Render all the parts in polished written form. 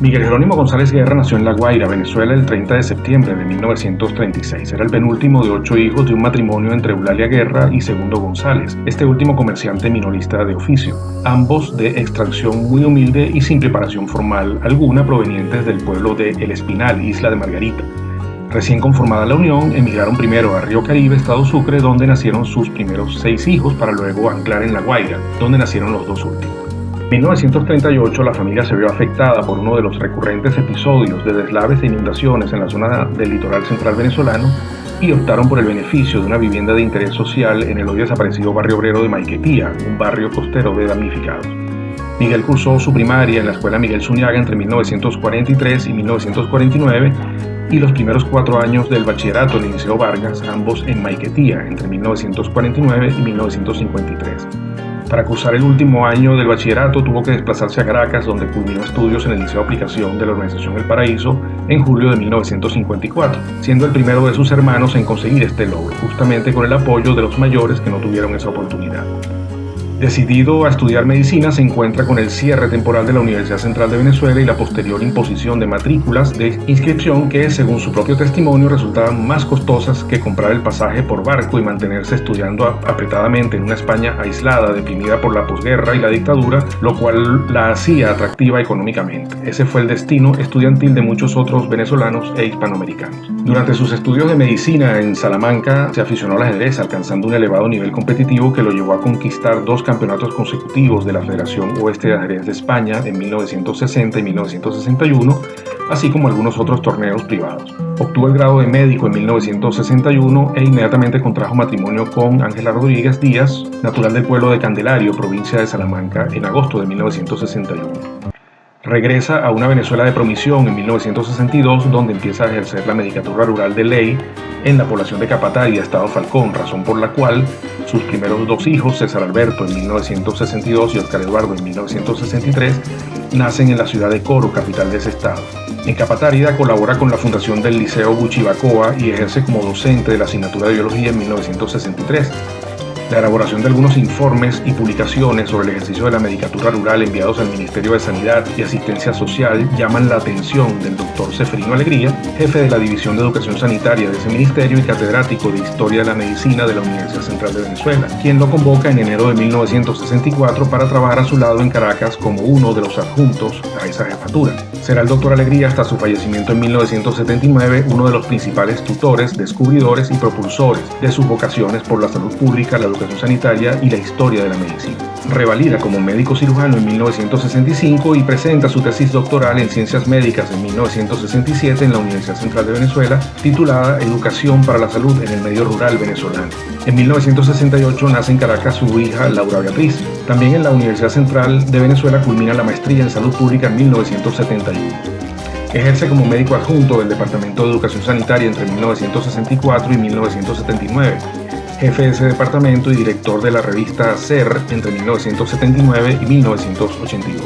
Miguel Jerónimo González Guerra nació en La Guaira, Venezuela, el 30 de septiembre de 1936. Era el penúltimo de 8 hijos de un matrimonio entre Eulalia Guerra y Segundo González, este último comerciante minorista de oficio, ambos de extracción muy humilde y sin preparación formal alguna, provenientes del pueblo de El Espinal, isla de Margarita. Recién conformada la unión, emigraron primero a Río Caribe, estado Sucre, donde nacieron sus primeros 6 hijos, para luego anclar en La Guaira, donde nacieron los 2 últimos. En 1938 la familia se vio afectada por uno de los recurrentes episodios de deslaves e inundaciones en la zona del litoral central venezolano y optaron por el beneficio de una vivienda de interés social en el hoy desaparecido barrio obrero de Maiquetía, un barrio costero de damnificados. Miguel cursó su primaria en la escuela Miguel Zuniaga entre 1943 y 1949 y los primeros 4 años del bachillerato en el Liceo Vargas, ambos en Maiquetía, entre 1949 y 1953. Para cursar el último año del bachillerato tuvo que desplazarse a Caracas, donde culminó estudios en el Liceo de Aplicación de la Organización El Paraíso en julio de 1954, siendo el primero de sus hermanos en conseguir este logro, justamente con el apoyo de los mayores que no tuvieron esa oportunidad. Decidido a estudiar medicina, se encuentra con el cierre temporal de la Universidad Central de Venezuela y la posterior imposición de matrículas de inscripción que, según su propio testimonio, resultaban más costosas que comprar el pasaje por barco y mantenerse estudiando apretadamente en una España aislada, deprimida por la posguerra y la dictadura, lo cual la hacía atractiva económicamente. Ese fue el destino estudiantil de muchos otros venezolanos e hispanoamericanos. Durante sus estudios de medicina en Salamanca, se aficionó al ajedrez, alcanzando un elevado nivel competitivo que lo llevó a conquistar 2 campeonatos consecutivos de la Federación Oeste de Ajedrez de España en 1960 y 1961, así como algunos otros torneos privados. Obtuvo el grado de médico en 1961 e inmediatamente contrajo matrimonio con Ángela Rodríguez Díaz, natural del pueblo de Candelario, provincia de Salamanca, en agosto de 1961. Regresa a una Venezuela de promisión en 1962, donde empieza a ejercer la medicatura rural de ley en la población de Capataria, estado Falcón, razón por la cual sus primeros 2 hijos, César Alberto en 1962 y Oscar Eduardo en 1963, nacen en la ciudad de Coro, capital de ese estado. En Capataria colabora con la fundación del Liceo Buchibacoa y ejerce como docente de la asignatura de biología en 1963. La elaboración de algunos informes y publicaciones sobre el ejercicio de la medicatura rural enviados al Ministerio de Sanidad y Asistencia Social llaman la atención del doctor Ceferino Alegría, jefe de la División de Educación Sanitaria de ese ministerio y catedrático de Historia de la Medicina de la Universidad Central de Venezuela, quien lo convoca en enero de 1964 para trabajar a su lado en Caracas como uno de los adjuntos a esa jefatura. Será el doctor Alegría hasta su fallecimiento en 1979 uno de los principales tutores, descubridores y propulsores de sus vocaciones por la salud pública, la educación sanitaria y la historia de la medicina. Revalida como médico cirujano en 1965 y presenta su tesis doctoral en Ciencias Médicas en 1967 en la Universidad Central de Venezuela, titulada Educación para la Salud en el Medio Rural Venezolano. En 1968 nace en Caracas su hija Laura Beatriz. También en la Universidad Central de Venezuela culmina la maestría en Salud Pública en 1971. Ejerce como médico adjunto del Departamento de Educación Sanitaria entre 1964 y 1979. Jefe de ese departamento y director de la revista SER entre 1979 y 1982.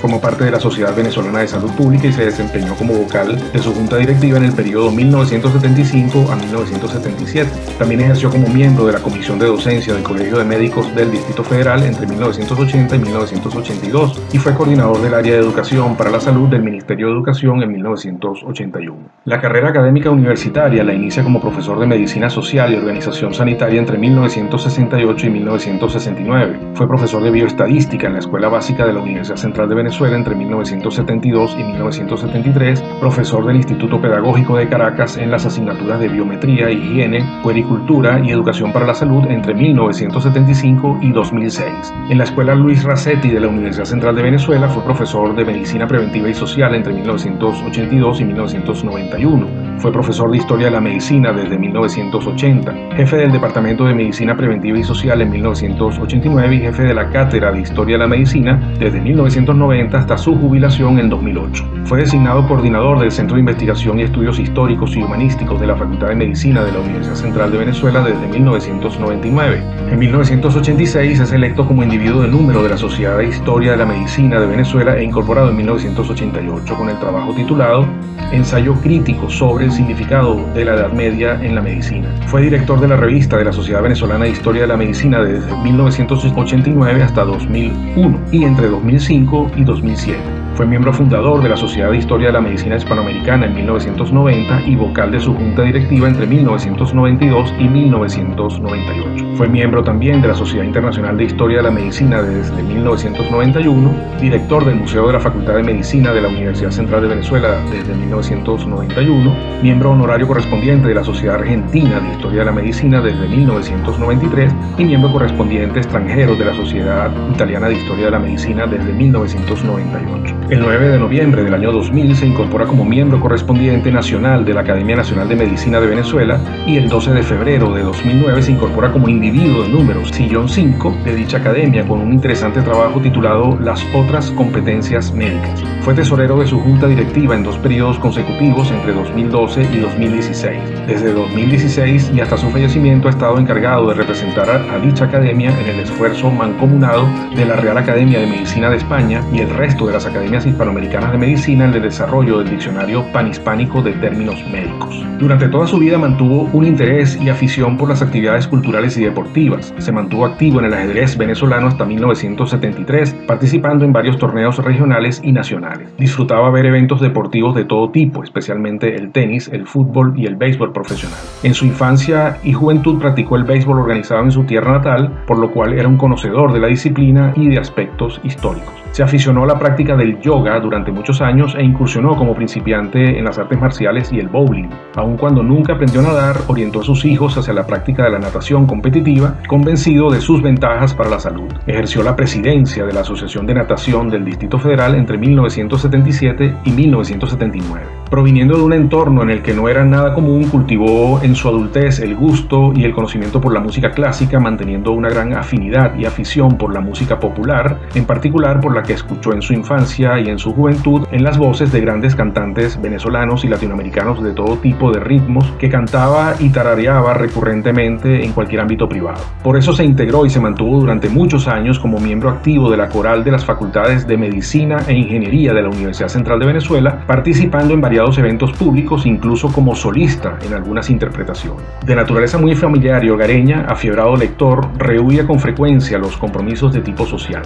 Formó parte de la Sociedad Venezolana de Salud Pública y se desempeñó como vocal de su junta directiva en el periodo 1975 a 1977. También ejerció como miembro de la Comisión de Docencia del Colegio de Médicos del Distrito Federal entre 1980 y 1982 y fue coordinador del área de Educación para la Salud del Ministerio de Educación en 1981. La carrera académica universitaria la inicia como profesor de Medicina Social y Organización Sanitaria entre 1968 y 1969. Fue profesor de Bioestadística en la Escuela Básica de la Universidad Central de Venezuela entre 1972 y 1973, profesor del Instituto Pedagógico de Caracas en las asignaturas de Biometría, Higiene, Puericultura y Educación para la Salud entre 1975 y 2006. En la Escuela Luis Racetti de la Universidad Central de Venezuela fue profesor de Medicina Preventiva y Social entre 1982 y 1991. Fue profesor de Historia de la Medicina desde 1980, jefe del Departamento de Medicina Preventiva y Social en 1989 y jefe de la Cátedra de Historia de la Medicina desde 1990 hasta su jubilación en 2008. Fue designado coordinador del Centro de Investigación y Estudios Históricos y Humanísticos de la Facultad de Medicina de la Universidad Central de Venezuela desde 1999. En 1986 es electo como individuo de número de la Sociedad de Historia de la Medicina de Venezuela e incorporado en 1988 con el trabajo titulado Ensayo crítico sobre el significado de la Edad Media en la medicina. Fue director de la revista de la Sociedad Venezolana de Historia de la Medicina desde 1989 hasta 2001 y entre 2005 y 2007. Fue miembro fundador de la Sociedad de Historia de la Medicina Hispanoamericana en 1990 y vocal de su junta directiva entre 1992 y 1998. Fue miembro también de la Sociedad Internacional de Historia de la Medicina desde 1991, director del Museo de la Facultad de Medicina de la Universidad Central de Venezuela desde 1991, miembro honorario correspondiente de la Sociedad Argentina de Historia de la Medicina desde 1993 y miembro correspondiente extranjero de la Sociedad Italiana de Historia de la Medicina desde 1998. El 9 de noviembre del año 2000 se incorpora como miembro correspondiente nacional de la Academia Nacional de Medicina de Venezuela y el 12 de febrero de 2009 se incorpora como individuo de números, sillón 5 de dicha academia con un interesante trabajo titulado Las otras competencias médicas. Fue tesorero de su junta directiva en 2 periodos consecutivos entre 2012 y 2016. Desde 2016 y hasta su fallecimiento ha estado encargado de representar a dicha academia en el esfuerzo mancomunado de la Real Academia de Medicina de España y el resto de las academias hispanoamericanas de medicina en el desarrollo del diccionario panhispánico de términos médicos. Durante toda su vida mantuvo un interés y afición por las actividades culturales y deportivas. Se mantuvo activo en el ajedrez venezolano hasta 1973, participando en varios torneos regionales y nacionales. Disfrutaba ver eventos deportivos de todo tipo, especialmente el tenis, el fútbol y el béisbol profesional. En su infancia y juventud practicó el béisbol organizado en su tierra natal, por lo cual era un conocedor de la disciplina y de aspectos históricos. Se aficionó a la práctica del yoga durante muchos años e incursionó como principiante en las artes marciales y el bowling. Aun cuando nunca aprendió a nadar, orientó a sus hijos hacia la práctica de la natación competitiva, convencido de sus ventajas para la salud. Ejerció la presidencia de la Asociación de Natación del Distrito Federal entre 1977 y 1979. Proviniendo de un entorno en el que no era nada común, cultivó en su adultez el gusto y el conocimiento por la música clásica, manteniendo una gran afinidad y afición por la música popular, en particular por la que escuchó en su infancia y en su juventud en las voces de grandes cantantes venezolanos y latinoamericanos de todo tipo de ritmos que cantaba y tarareaba recurrentemente en cualquier ámbito privado. Por eso se integró y se mantuvo durante muchos años como miembro activo de la coral de las facultades de Medicina e Ingeniería de la Universidad Central de Venezuela, participando en variados eventos públicos, incluso como solista en algunas interpretaciones. De naturaleza muy familiar y hogareña, afiebrado lector, rehuía con frecuencia los compromisos de tipo social.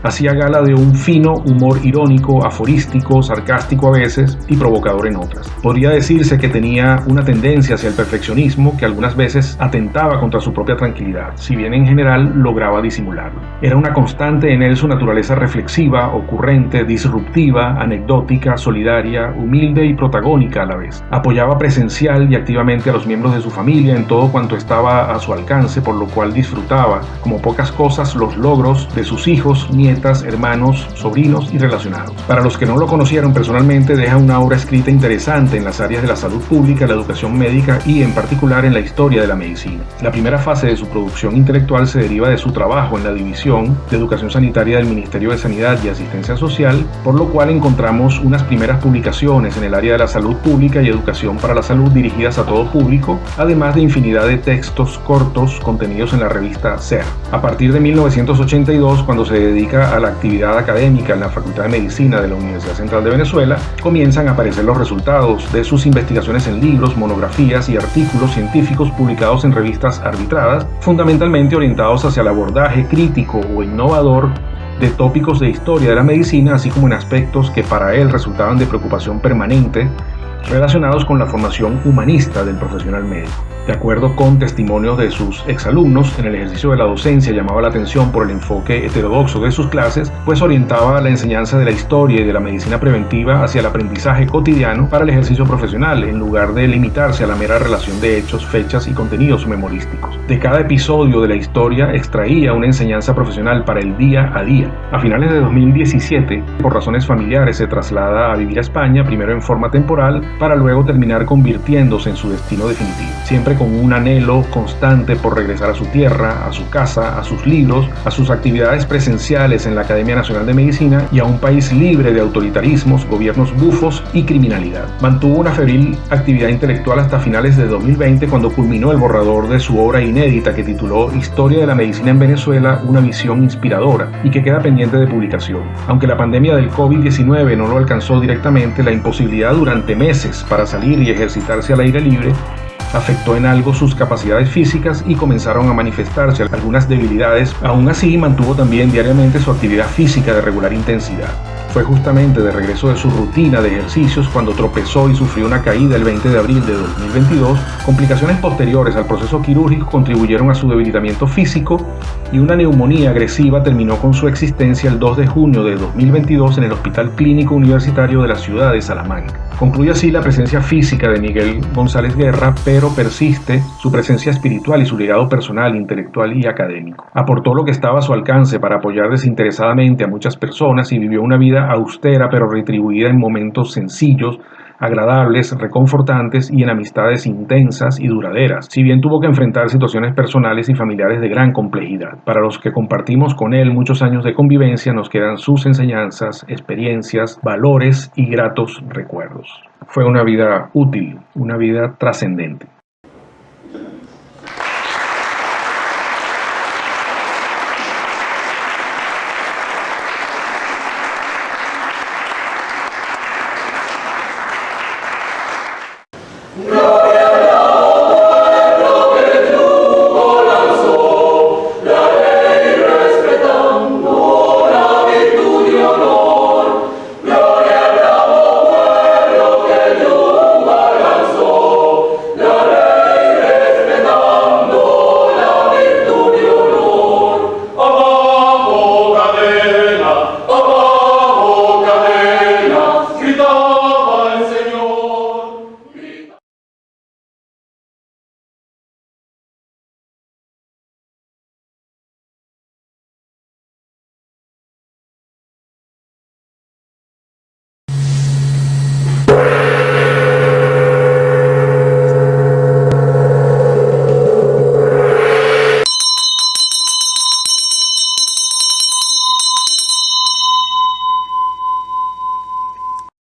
Hacía gala de un fino humor irónico, aforístico, sarcástico a veces y provocador en otras. Podría decirse que tenía una tendencia hacia el perfeccionismo que algunas veces atentaba contra su propia tranquilidad, si bien en general lograba disimularlo. Era una constante en él su naturaleza reflexiva, ocurrente, disruptiva, anecdótica, solidaria, humilde y protagónica a la vez. Apoyaba presencial y activamente a los miembros de su familia en todo cuanto estaba a su alcance, por lo cual disfrutaba, como pocas cosas, los logros de sus hijos, nietas, hermanos, sobrinos y relacionados. Para los que no lo conocieron personalmente, deja una obra escrita interesante en las áreas de la salud pública, la educación médica y en particular en la historia de la medicina. La primera fase de su producción intelectual se deriva de su trabajo en la División de Educación Sanitaria del Ministerio de Sanidad y Asistencia Social, por lo cual encontramos unas primeras publicaciones en el área de la salud pública y educación para la salud dirigidas a todo público, además de infinidad de textos cortos contenidos en la revista SER. A partir de 1982, cuando se dedica a la actividad académica en la Facultad de Medicina de la Universidad Central de Venezuela, comienzan a aparecer los resultados de sus investigaciones en libros, monografías y artículos científicos publicados en revistas arbitradas, fundamentalmente orientados hacia el abordaje crítico o innovador de tópicos de historia de la medicina, así como en aspectos que para él resultaban de preocupación permanente relacionados con la formación humanista del profesional médico. De acuerdo con testimonios de sus exalumnos, en el ejercicio de la docencia llamaba la atención por el enfoque heterodoxo de sus clases, pues orientaba la enseñanza de la historia y de la medicina preventiva hacia el aprendizaje cotidiano para el ejercicio profesional, en lugar de limitarse a la mera relación de hechos, fechas y contenidos memorísticos. De cada episodio de la historia extraía una enseñanza profesional para el día a día. A finales de 2017, por razones familiares, se traslada a vivir a España, primero en forma temporal, para luego terminar convirtiéndose en su destino definitivo. Siempre con un anhelo constante por regresar a su tierra, a su casa, a sus libros, a sus actividades presenciales en la Academia Nacional de Medicina y a un país libre de autoritarismos, gobiernos bufos y criminalidad. Mantuvo una febril actividad intelectual hasta finales de 2020, cuando culminó el borrador de su obra inédita que tituló Historia de la Medicina en Venezuela, una visión inspiradora, y que queda pendiente de publicación. Aunque la pandemia del COVID-19 no lo alcanzó directamente, la imposibilidad durante meses para salir y ejercitarse al aire libre afectó en algo sus capacidades físicas y comenzaron a manifestarse algunas debilidades. Aún así, mantuvo también diariamente su actividad física de regular intensidad. Fue justamente de regreso de su rutina de ejercicios cuando tropezó y sufrió una caída el 20 de abril de 2022. Complicaciones posteriores al proceso quirúrgico contribuyeron a su debilitamiento físico y una neumonía agresiva terminó con su existencia el 2 de junio de 2022 en el Hospital Clínico Universitario de la ciudad de Salamanca. Concluye así la presencia física de Miguel González Guerra, pero persiste su presencia espiritual y su legado personal, intelectual y académico. Aportó lo que estaba a su alcance para apoyar desinteresadamente a muchas personas y vivió una vida austera pero retribuida en momentos sencillos, agradables, reconfortantes y en amistades intensas y duraderas, si bien tuvo que enfrentar situaciones personales y familiares de gran complejidad. Para los que compartimos con él muchos años de convivencia nos quedan sus enseñanzas, experiencias, valores y gratos recuerdos. Fue una vida útil, una vida trascendente.